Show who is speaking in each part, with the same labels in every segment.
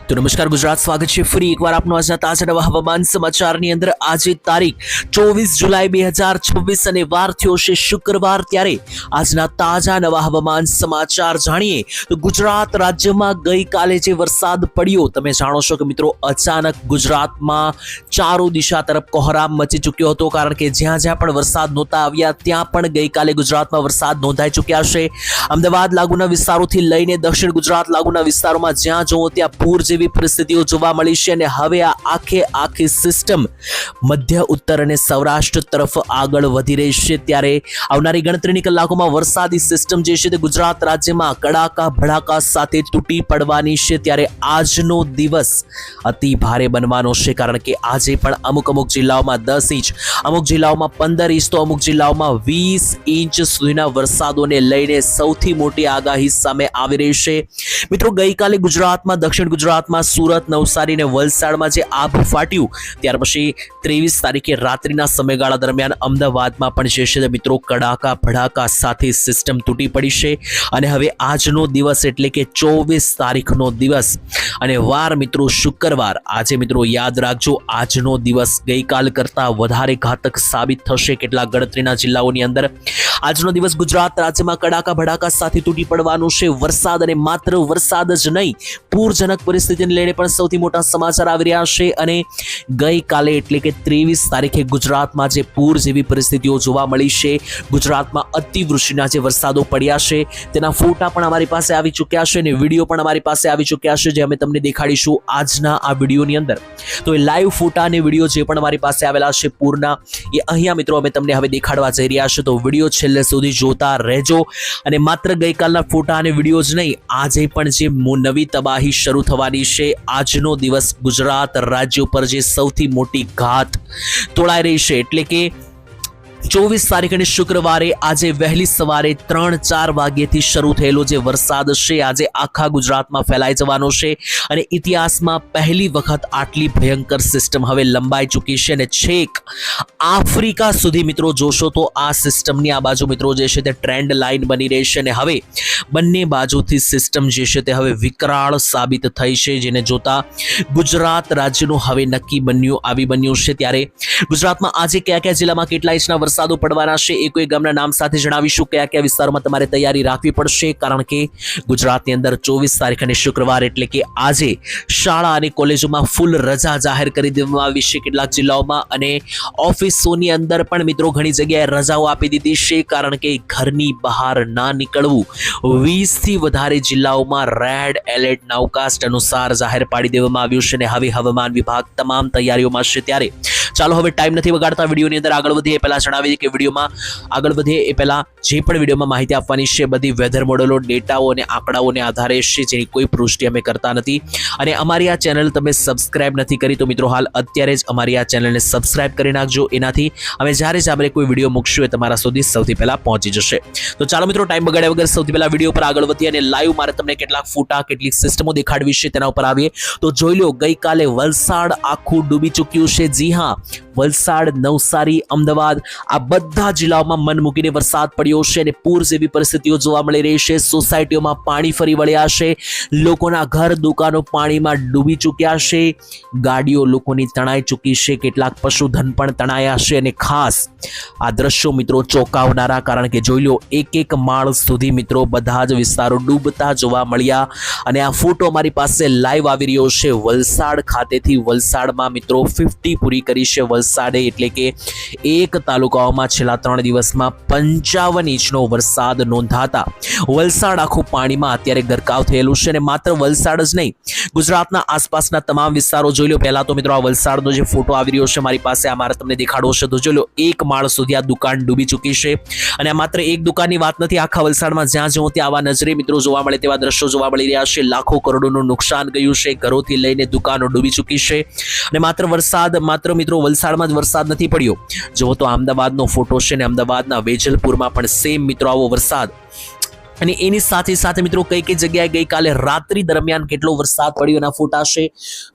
Speaker 1: તો નમસ્કાર ગુજરાત, સ્વાગત છે ફરી એકવાર આપનું આજના તાજા નવા હવામાન સમાચારની અંદર. આજે તારીખ 24 જુલાઈ 2026 અને વાર થયો છે શુક્રવાર. ત્યારે આજના તાજા નવા હવામાન સમાચાર જાણીએ તો ગુજરાત રાજ્યમાં ગઈકાલે જે વરસાદ પડ્યો, તમે જાણો છો કે મિત્રો અચાનક ગુજરાતમાં ચારો દિશા તરફ કોહરામ મચી ચૂક્યો હતો, કારણ કે જ્યાં જ્યાં પણ વરસાદ નહોતા આવ્યા ત્યાં પણ ગઈકાલે ગુજરાતમાં વરસાદ નોંધાઈ ચૂક્યા છે. અમદાવાદ લાગુના વિસ્તારોથી લઈને દક્ષિણ ગુજરાત લાગુના વિસ્તારોમાં જ્યાં જોવો ત્યાં પૂર જેવી પરિસ્થિતિઓ જોવા મળી છે. અને હવે આ આખી સિસ્ટમ મધ્ય ઉત્તર અને સૌરાષ્ટ્ર તરફ આગળ વધી રહી છે. ત્યારે આવનારી ગણતરીની કલાકોમાં વરસાદી સિસ્ટમ જે છે તે ગુજરાત રાજ્યમાં કડાકા ભડાકા સાથે તૂટી પડવાની છે. ત્યારે આજનો દિવસ અતિ ભારે બનવાનો છે, કારણ કે આજે પણ અમુક જિલ્લાઓમાં 10 ઇંચ, અમુક જિલ્લાઓમાં 15 ઇંચ તો અમુક જિલ્લાઓમાં 20 ઇંચ સુધીના વરસાદોને લઈને સૌથી મોટી આગાહી સામે આવી રહી છે. મિત્રો ગઈકાલે ગુજરાતમાં, દક્ષિણ ગુજરાતમાં, સુરત, નવસારી અને વલસાડમાં જે આભ ફાટ્યું, ત્યાર પછી 23 તારીખે રાત્રિના સમયગાળા દરમિયાન અમદાવાદમાં પણ જે છે મિત્રો કડાકા ભડાકા સાથે સિસ્ટમ તૂટી પડી છે. અને હવે આજનો દિવસ એટલે કે 24 તારીખનો દિવસ અને વાર મિત્રો શુક્રવાર. આજે મિત્રો યાદ રાખજો, આજનો દિવસ ગઈકાલ કરતાં વધારે ઘાતક સાબિત થશે કેટલાક ગણતરીના જિલ્લાઓની અંદર. આજનો દિવસ ગુજરાત રાજ્યમાં કડાકા ભડાકા સાથે તૂટી પડવાનું છે. વરસાદ અને માત્ર વરસાદ જ નહીં, પૂરજનક પરિસ્થિતિને લઈને પણ સૌથી મોટા સમાચાર આવી રહ્યા છે. અને ગઈકાલે એટલે કે 23 તારીખે ગુજરાતમાં જે પૂર જેવી પરિસ્થિતિઓ જોવા મળી છે, ગુજરાતમાં અતિવૃષ્ટિના જે વરસાદો પડ્યા છે તેના ફોટા પણ અમારી પાસે આવી ચૂક્યા છે અને વિડીયો પણ અમારી પાસે આવી ચૂક્યા છે, જે અમે તમને દેખાડીશું આજના આ વિડીયોની અંદર. તો એ લાઈવ ફોટા અને વિડીયો જે પણ અમારી પાસે આવેલા છે પૂરના, એ અહીંયા મિત્રો અમે તમને હવે દેખાડવા જઈ રહ્યા છે. તો વિડીયો છેલ્લે સુધી જોતા રહેજો. અને માત્ર ગઈકાલના ફોટા અને વિડીયો જ નહીં, આજે પણ જે નવી તબાહી શરૂ થવાની છે, આજનો દિવસ ગુજરાત રાજ્ય ઉપર જે સૌથી મોટી ઘાત તોળાઈ રહી છે. એટલે કે 24 તારીખ અને શુક્રવારે આજે વહેલી સવારે 3-4 વાગ્યેથી શરૂ થયેલો જે વરસાદ છે, આજે આખા ગુજરાતમાં ફેલાઈ જવાનો છે. અને ઇતિહાસમાં પહેલી વખત આટલી ભયંકર સિસ્ટમ હવે લંબાઈ ચૂકી છે. અને છેક આફ્રિકા સુધી મિત્રો જોશો તો આ સિસ્ટમની આ બાજુ મિત્રો જે છે તે ટ્રેન્ડ લાઇન બની રહી છે. અને હવે બંને બાજુથી સિસ્ટમ જે છે તે હવે વિકરાળ સાબિત થઈ છે, જેને જોતા ગુજરાત રાજ્યનું હવે નક્કી બન્યું છે. ત્યારે ગુજરાતમાં આજે કયા જિલ્લામાં કેટલા ઇંચના વરસાદો પડવાના છે એ કોઈ ગામના નામ સાથે જણાવીશું. કયા વિસ્તારોમાં તમારે તૈયારી રાખવી પડશે, કારણ કે ગુજરાતની અંદર 24 તારીખ અને શુક્રવાર એટલે કે આજે શાળા અને કોલેજોમાં ફૂલ રજા જાહેર કરી દેવામાં આવી છે કેટલાક જિલ્લાઓમાં. અને ઓફિસોની અંદર પણ મિત્રો ઘણી જગ્યાએ રજાઓ આપી દીધી છે, કારણ કે ઘરની બહાર ના નીકળવું. 20 થી વધારે જિલ્લાઓમાં રેડ એલર્ટ નાઉકાસ્ટ અનુસાર જાહેર પાડી દેવામાં આવ્યું છે. અને હવે હવામાન વિભાગ તમામ તૈયારીઓમાં છે. ત્યારે ચાલો હવે ટાઈમ નથી બગાડતા, વિડીયોની અંદર આગળ વધીએ. પહેલા જણાવી કે વિડીયોમાં આગળ વધીએ એ પહેલા જે પણ વિડીયોમાં માહિતી આપવાની છે બધી વેધર મોડેલો, ડેટાઓ અને આંકડાઓને આધારે છે, જેની કોઈ પુષ્ટિ અમે કરતા નથી. અને અમારી આ ચેનલ તમે સબસ્ક્રાઇબ નથી કરી તો મિત્રો હાલ અત્યારે જ અમારી આ ચેનલને સબસ્ક્રાઇબ કરી નાખજો. એનાથી અમે જ્યારે જ આપણે કોઈ વિડીયો મૂકશું એ તમારા સુધી સૌથી પહેલા પહોંચી જશે. તો ચાલો મિત્રો ટાઈમ બગાડ્યા વગર સૌથી પહેલા વિડીયો પર આગળ વધીએ અને લાઈવ મારે તમને કેટલાક ફોટા, કેટલીક સિસ્ટમો દેખાડવી છે તેના ઉપર આવીએ. તો જોઈ લો, ગઈકાલે વલસાડ આખું ડૂબી ચૂક્યું છે. જી હા, વલસાડ, નવસારી, અમદાવાદ આ બધા જિલ્લાઓમાં મન મૂકીને વરસાદ પડ્યો છે અને પૂર જેવી પરિસ્થિતિઓ જોવા મળી રહી છે. સોસાયટીઓમાં પાણી ફરી વળ્યા છે, લોકોના ઘર, દુકાનો પાણીમાં ડૂબી ચૂક્યા છે, ગાડીઓ લોકોની તણાઈ ચૂકી છે, કેટલાક પશુધન પણ તણાયા છે. અને ખાસ આ દ્રશ્યો મિત્રો ચોંકાવનારા, કારણ કે જોઈ લો, એક માળ સુધી મિત્રો બધા જ વિસ્તારો ડૂબતા જોવા મળ્યા. અને આ ફોટો અમારી પાસે લાઈવ આવી રહ્યો છે વલસાડ ખાતેથી. વલસાડમાં મિત્રો 50 પૂરી કરી છે વલસાડે, એટલે કે એક તાલુકાઓમાં છેલ્લા 3 દિવસમાં 55 ઇંચનો વરસાદ નોંધાતા વલસાડ આખું પાણીમાં અત્યારે ગરકાવ થયેલું છે. અને માત્ર વલસાડ જ નહીં, ગુજરાતના આસપાસના તમામ વિસ્તારો જોઈ લો. પહેલા તો મિત્રો આ વલસાડનો જે ફોટો આવી રહ્યો છે મારી પાસે, આ મારે તમને દેખાડવો છે. તો જોઈ લો, એક માળ સુધી આ દુકાન ડૂબી ચૂકી છે. અને આ માત્ર એક દુકાનની વાત નથી, આખા વલસાડમાં જ્યાં જવું ત્યાં આવા નજરે મિત્રો જોવા મળે તેવા દ્રશ્યો જોવા મળી રહ્યા છે. લાખો કરોડોનું નુકસાન ગયું છે, ઘરોથી લઈને દુકાનો ડૂબી ચૂકી છે. અને માત્ર મિત્રો વલસાડમાં જ વરસાદ નથી પડ્યો. જો તો અમદાવાદનો ફોટો છે ને અમદાવાદના વેજલપુરમાં પણ સેમ મિત્રો આવો વરસાદ અને એની સાથે મિત્રો કઈ જગ્યાએ ગઈકાલે રાત્રિ દરમિયાન કેટલો વરસાદ પડ્યો એના ફોટા છે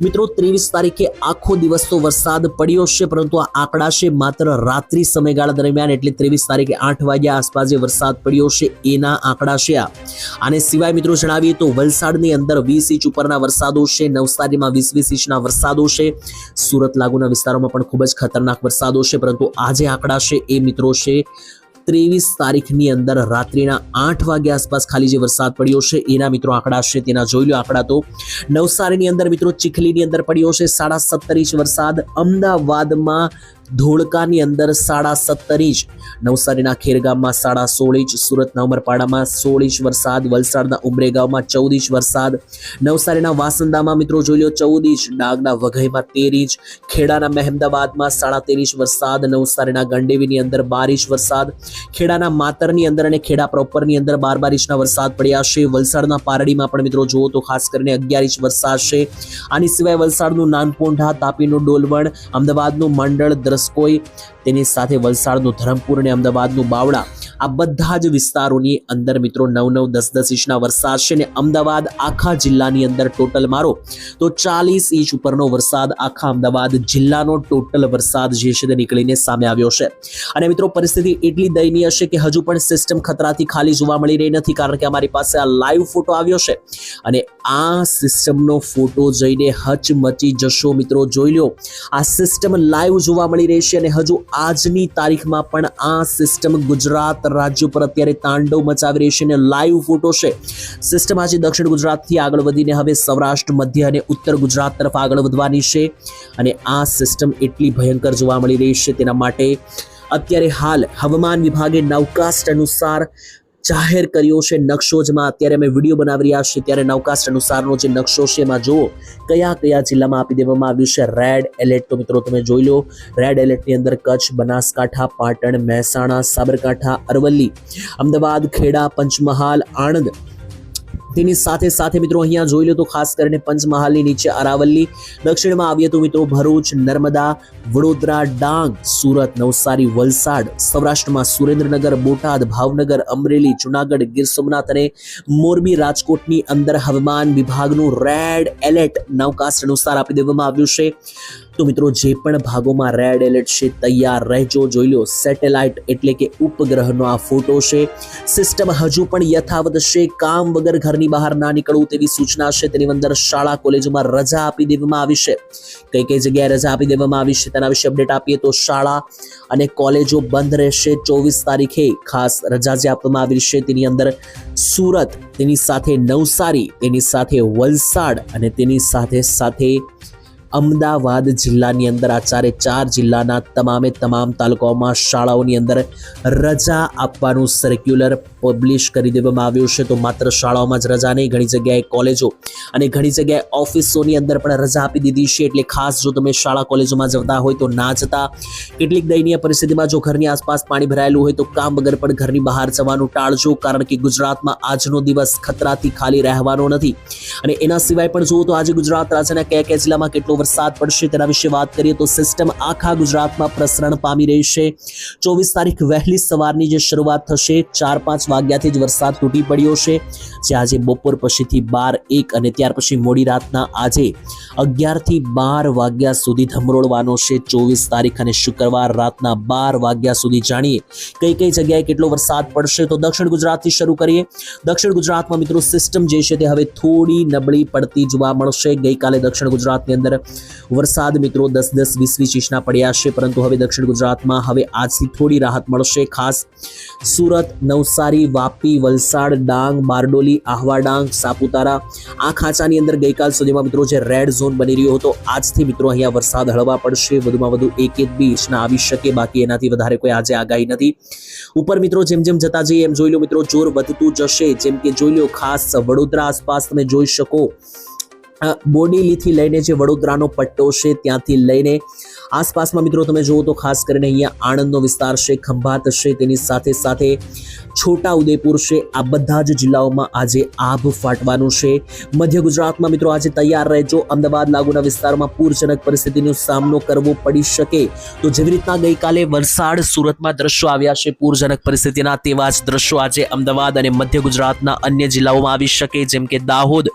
Speaker 1: મિત્રો. 23 તારીખે આખો દિવસ તો વરસાદ પડ્યો છે, પરંતુ આ આંકડા છે માત્ર રાત્રિ સમયગાળા દરમિયાન, એટલે 23 તારીખે 8 વાગ્યા આસપાસ જે વરસાદ પડ્યો છે એના આંકડા છે આ. આને સિવાય મિત્રો જણાવીએ તો વલસાડની અંદર 20 ઇંચ ઉપરના વરસાદો છે, નવસારીમાં 20 ઇંચના વરસાદો છે, સુરત લાગુના વિસ્તારોમાં પણ ખૂબ જ ખતરનાક વરસાદો છે. પરંતુ આ જે આંકડા છે એ મિત્રો છે 23 તારીખની અંદર રાત્રિના 8 વાગ્યા આસપાસ ખાલી જે વરસાદ પડ્યો છે એના મિત્રો આંકડા છે. તેના જોઈ લો આંકડા. તો નવસારીની અંદર મિત્રો ચીખલીની અંદર પડ્યો છે 17.5 ઇંચ વરસાદ, અમદાવાદમાં ધોળકાની અંદર 17.5 ઇંચ, નવસારીના ખેરગામમાં 16.5 ઇંચ, સુરતના ઉમરપાડામાં 16 ઇંચ વરસાદ, વલસાડના ઉમરેગાંવમાં 14 ઇંચ વરસાદ, નવસારીના વાસંદામાં મિત્રો જોઈ લો 14 ઇંચ, ડાંગના વઘઈમાં 13 ઇંચ, ખેડાના મહેમદાવાદમાં 13.5 ઇંચ વરસાદ, નવસારીના ગંડેવીની અંદર 12 ઇંચ વરસાદ, ખેડાના માતરની અંદર અને ખેડા પ્રોપરની અંદર 12 ઇંચના વરસાદ પડ્યા છે. વલસાડના પારડીમાં પણ મિત્રો જુઓ તો ખાસ કરીને 11 ઇંચ વરસાદ છે. આની સિવાય વલસાડનું નાનપોંઢા, તાપીનું ડોલવણ, અમદાવાદનું મંડળ, દ્રસ્કોઈ, તેની સાથે વલસાડનું ધરમપુર અને અમદાવાદનું બાવળા, આ બધા જ વિસ્તારોની અંદર મિત્રો 9-9, 10-10 ઇંચના વરસાદ છે. અને અમદાવાદ આખા જિલ્લાની અંદર ટોટલ મારો તો 40 ઇંચ ઉપરનો વરસાદ આખા અમદાવાદ જિલ્લાનો ટોટલ વરસાદ જે છે તે નીકળીને સામે આવ્યો છે. અને મિત્રો પરિસ્થિતિ એટલી દયનીય છે કે હજુ પણ સિસ્ટમ ખતરાથી ખાલી જોવા મળી રહી નથી, કારણ કે અમારી પાસે આ લાઈવ ફોટો આવ્યો છે અને આ સિસ્ટમનો ફોટો જોઈને હચમચી જશો મિત્રો. જોઈ લો, આ સિસ્ટમ લાઈવ જોવા મળી રહી છે અને હજુ આજની તારીખમાં પણ આ સિસ્ટમ ગુજરાત રાજ્ય પર અત્યારે તાંડવ મચાવી રહી છે અને લાઈવ ફોટો છે. સિસ્ટમ આજે દક્ષિણ ગુજરાતથી આગળ વધીને હવે સૌરાષ્ટ્ર, મધ્ય અને ઉત્તર ગુજરાત તરફ આગળ વધવાની છે અને આ સિસ્ટમ એટલી ભયંકર જોવા મળી રહી છે. તેના માટે અત્યારે હાલ હવામાન વિભાગે નાઉકાસ્ટ અનુસાર જાહેર કર્યો છે નકશો, જેમાં અત્યારે અમે વિડીયો બનાવી રહ્યા છીએ ત્યારે નવકાસ્ટ અનુસારનો જે નકશો છે એમાં જુઓ કયા જિલ્લામાં આપી દેવામાં આવ્યું છે રેડ એલર્ટ. તો મિત્રો તમે જોઈ લો, રેડ એલર્ટની અંદર કચ્છ, બનાસકાંઠા, પાટણ, મહેસાણા, સાબરકાંઠા, અરવલ્લી, અમદાવાદ, ખેડા, પંચમહાલ, આણંદ, તેની સાથે મિત્રો અહીંયા જોઈ લો તો ખાસ કરીને પંચમહાલની નીચે અરાવલી, દક્ષિણમાં આવીએ તો મિત્રો ભરૂચ, નર્મદા, વડોદરા, ડાંગ, સુરત, નવસારી, વલસાડ, સૌરાષ્ટ્રમાં સુરેન્દ્રનગર, બોટાદ, ભાવનગર, અમરેલી, જુનાગઢ, ગીર સોમનાથ અને મોરબી, રાજકોટની અંદર હવામાન વિભાગનું રેડ એલર્ટ નવકાસ્ટ અનુસાર આપી દેવામાં આવ્યું છે. તો મિત્રો જે પણ ભાગોમાં રેડ એલર્ટ છે તૈયાર રહેજો. જોઈ લો, સેટેલાઇટ એટલે કે ઉપગ્રહનો આ ફોટો છે. સિસ્ટમ હજુ પણ યથાવત છે, કામ વગર ઘરની બહાર ના નીકળવું તેવી સૂચના છે. તેની અંદર શાળા કોલેજોમાં રજા આપી દેવામાં આવી છે. કઈ જગ્યાએ રજા આપી દેવામાં આવી છે તેના વિશે અપડેટ આપીએ તો શાળા અને કોલેજો બંધ રહેશે 24 તારીખે. ખાસ રજા જે આપવામાં આવી છે તેની અંદર સુરત, તેની સાથે નવસારી, તેની સાથે વલસાડ અને તેની સાથે અમદાવાદ જિલ્લાની અંદર આ 4 જિલ્લાના તમામ તાલુકાઓમાં શાળાઓની અંદર રજા આપવાનું સર્ક્યુલર પબ્લિશ કરી દેવામાં આવ્યું છે. તો માત્ર શાળાઓમાં જ રજા નહીં, ઘણી જગ્યાએ કોલેજો અને ઘણી જગ્યાએ ઓફિસોની અંદર પણ રજા આપી દીધી છે. એટલે ખાસ જો તમે શાળા કોલેજોમાં જતા હોય તો ના જતા. કેટલીક દયનીય પરિસ્થિતિમાં જો ઘરની આસપાસ પાણી ભરાયેલું હોય તો કામ વગર પણ ઘરની બહાર જવાનું ટાળજો, કારણ કે ગુજરાતમાં આજનો દિવસ ખતરાથી ખાલી રહેવાનો નથી. અને એના સિવાય પણ જુઓ તો આજે ગુજરાત રાજ્યના કયા જિલ્લામાં કેટલો વરસાદ પડશે તેના વિશે વાત કરીએ તો સિસ્ટમ આખા ગુજરાતમાં પ્રસરણ પામી રહી છે. 24 તારીખ વહેલી સવારની જે શરૂઆત થશે 4-5 વાગ્યાથી જ વરસાદ તૂટી પડ્યો છે, જે આજે બપોર પછીથી 12-1 અને ત્યાર પછી મોડી રાતના આજે 11 થી 12 વાગ્યા સુધી ધમરોળવાનો છે 24 તારીખ અને શુક્રવાર રાતના 12 વાગ્યા સુધી. જાણીએ કઈ જગ્યાએ કેટલો વરસાદ પડશે. તો દક્ષિણ ગુજરાતથી શરૂ કરીએ. દક્ષિણ ગુજરાતમાં મિત્રો સિસ્ટમ જે છે તે હવે થોડી નબળી પડતી જોવા મળશે. ગઈકાલે દક્ષિણ ગુજરાતની અંદર વરસાદ મિત્રો 10-20 ઇંચના પડ્યા છે, પરંતુ હવે દક્ષિણ ગુજરાતમાં હવે આજથી થોડી રાહત મળશે. ખાસ સુરત, નવસારી, વાપી, વલસાડ, ડાંગ, બારડોલી, આહવા ડાંગ, સાપુતારા આ ખાંચાની અંદર ગઈકાલ સુધીમાં મિત્રો જે રેડ ઝોન બની રહ્યો હતો, આજથી મિત્રો અહીંયા વરસાદ હળવા પડશે. વધુમાં વધુ 1-2 ઇંચના આવી શકે, બાકી એનાથી વધારે કોઈ આજે આગાહી નથી. ઉપર મિત્રો જેમ જતા જઈએ એમ જોઈ લો મિત્રો જોર વધતું જશે. જેમ કે જોઈ લો ખાસ વડોદરા આસપાસ તમે જોઈ શકો બોડેલીથી લઈને જે વડોદરાનો પટ્ટો છે ત્યાંથી લઈને આસપાસમાં મિત્રો તમે જુઓ તો ખાસ કરીને અહીંયા આણંદનો વિસ્તાર છે, ખંભાત છે, તેની સાથે સાથે છોટા ઉદેપુર છે, આ બધા જ જિલ્લાઓમાં આજે આભ ફાટવાનું છે. મધ્ય ગુજરાતમાં મિત્રો આજે તૈયાર રહેજો. અમદાવાદ લાગુના વિસ્તારમાં પૂરજનક પરિસ્થિતિનો સામનો કરવો પડી શકે. તો જેવી રીતના ગઈકાલે વલસાડ સુરતમાં દ્રશ્યો આવ્યા છે પૂરજનક પરિસ્થિતિના, તેવા જ દ્રશ્યો આજે અમદાવાદ અને મધ્ય ગુજરાતના અન્ય જિલ્લાઓમાં આવી શકે, જેમ કે દાહોદ,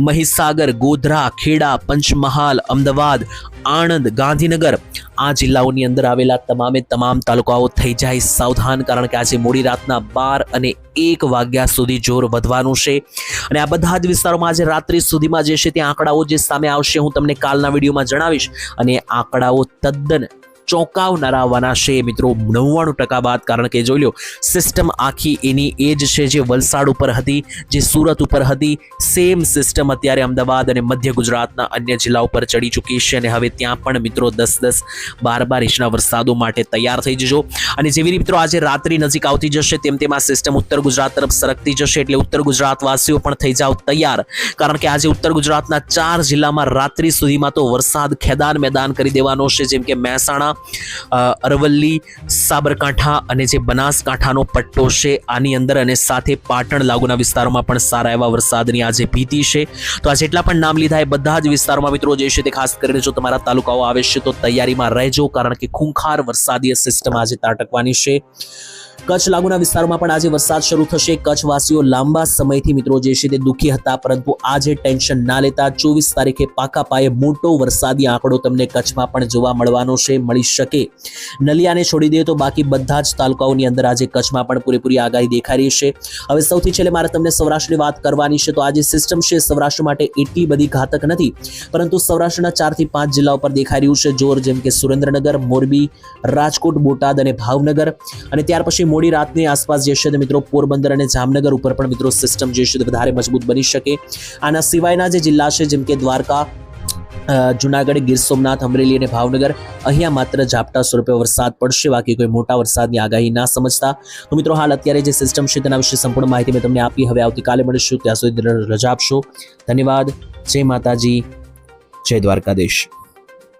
Speaker 1: મહીસાગર, ગોધરા, ખેડા, પંચમહાલ, અમદાવાદ, આણંદ, ગાંધીનગર, આ જિલ્લાઓની અંદર આવેલા તમામે તમામ તાલુકાઓ થઈ જાય સાવધાન, કારણ કે આજે મોડી રાતના 12 અને 1 વાગ્યા સુધી જોર વધવાનું છે. અને આ બધા જ વિસ્તારોમાં આજે રાત્રિ સુધીમાં જે છે તે આંકડાઓ જે સામે આવશે હું તમને કાલના વિડીયોમાં જણાવીશ, અને આંકડાઓ તદ્દન ચોંકાવનારા આવવાના છે મિત્રો 99% બાદ, કારણ કે જોઈ લો સિસ્ટમ આખી એની એ જ છે જે વલસાડ ઉપર હતી, જે સુરત ઉપર હતી, સેમ સિસ્ટમ અત્યારે અમદાવાદ અને મધ્ય ગુજરાતના અન્ય જિલ્લાઓ પર ચડી ચૂકી છે. અને હવે ત્યાં પણ મિત્રો 10-10, 12-12 ઇંચના વરસાદો માટે તૈયાર થઈ જજો. અને જેવી મિત્રો આજે રાત્રિ નજીક આવતી જશે તેમ તેમ આ સિસ્ટમ ઉત્તર ગુજરાત તરફ સરકતી જશે, એટલે ઉત્તર ગુજરાતવાસીઓ પણ થઈ જાવ તૈયાર, કારણ કે આજે ઉત્તર ગુજરાતના 4 જિલ્લામાં રાત્રિ સુધીમાં તો વરસાદ ખેદાન મેદાન કરી દેવાનો છે, જેમ કે મહેસાણા, અરવલ્લી, સાબરકાંઠા અને જે બનાસકાંઠાનો પટ્ટો છે આની અંદર, અને સાથે પાટણ લાગુના વિસ્તારોમાં પણ સારા એવા વરસાદની આજે ભીતિ છે. તો આ જેટલા પણ નામ લીધા એ બધા જ વિસ્તારોમાં મિત્રો જે છે તે ખાસ કરીને જો તમારા તાલુકાઓ આવે છે તો તૈયારીમાં રહેજો, કારણ કે ખૂંખાર વરસાદીય સિસ્ટમ આજે ત્રાટકવાની છે. કચ્છ લાગુના વિસ્તારોમાં પણ આજે વરસાદ શરૂ થશે. કચ્છવાસીઓ લાંબા સમયથી મિત્રો જે છે તે દુઃખી હતા, પરંતુ આજે ટેન્શન ના લેતા 24 તારીખે પાકા પાયે મોટો વરસાદી આંકડો તમને કચ્છમાં પણ જોવા મળવાનો છે, મળી શકે. નલિયાને છોડી દે તો બાકી બધા જ તાલુકાઓની અંદર આજે કચ્છમાં પણ પૂરેપૂરી આગાહી દેખાઈ રહી છે. હવે સૌથી છેલ્લે મારે તમને સૌરાષ્ટ્રની વાત કરવાની છે. તો આજે સિસ્ટમ છે સૌરાષ્ટ્ર માટે એટલી બધી ઘાતક નથી, પરંતુ સૌરાષ્ટ્રના 4 થી 5 જિલ્લાઓ પર દેખાઈ રહ્યું છે જોર, જેમ કે સુરેન્દ્રનગર, મોરબી, રાજકોટ, બોટાદ અને ભાવનગર. અને ત્યાર પછી મોડી રાતની આસપાસ જે છે મિત્રો પોરબંદર અને જામનગર ઉપર પણ મિત્રો સિસ્ટમ જે છે વધારે મજબૂત બની શકે. આના સિવાયના જે જિલ્લા છે જેમ કે દ્વારકા, જુનાગઢ, ગીર સોમનાથ, અમરેલી અને ભાવનગર, અહીંયા માત્ર ઝાપટા સ્વરૂપે વરસાદ પડશે, બાકી કોઈ મોટા વરસાદની આગાહી ના સમજતા. તો મિત્રો હાલ અત્યારે જે સિસ્ટમ છે તેના વિશે સંપૂર્ણ માહિતી મેં તમને આપી. હવે આવતીકાલે મળીશું, ત્યાં સુધી રજા આપશો. ધન્યવાદ. જય માતાજી, જય દ્વારકાધીશ.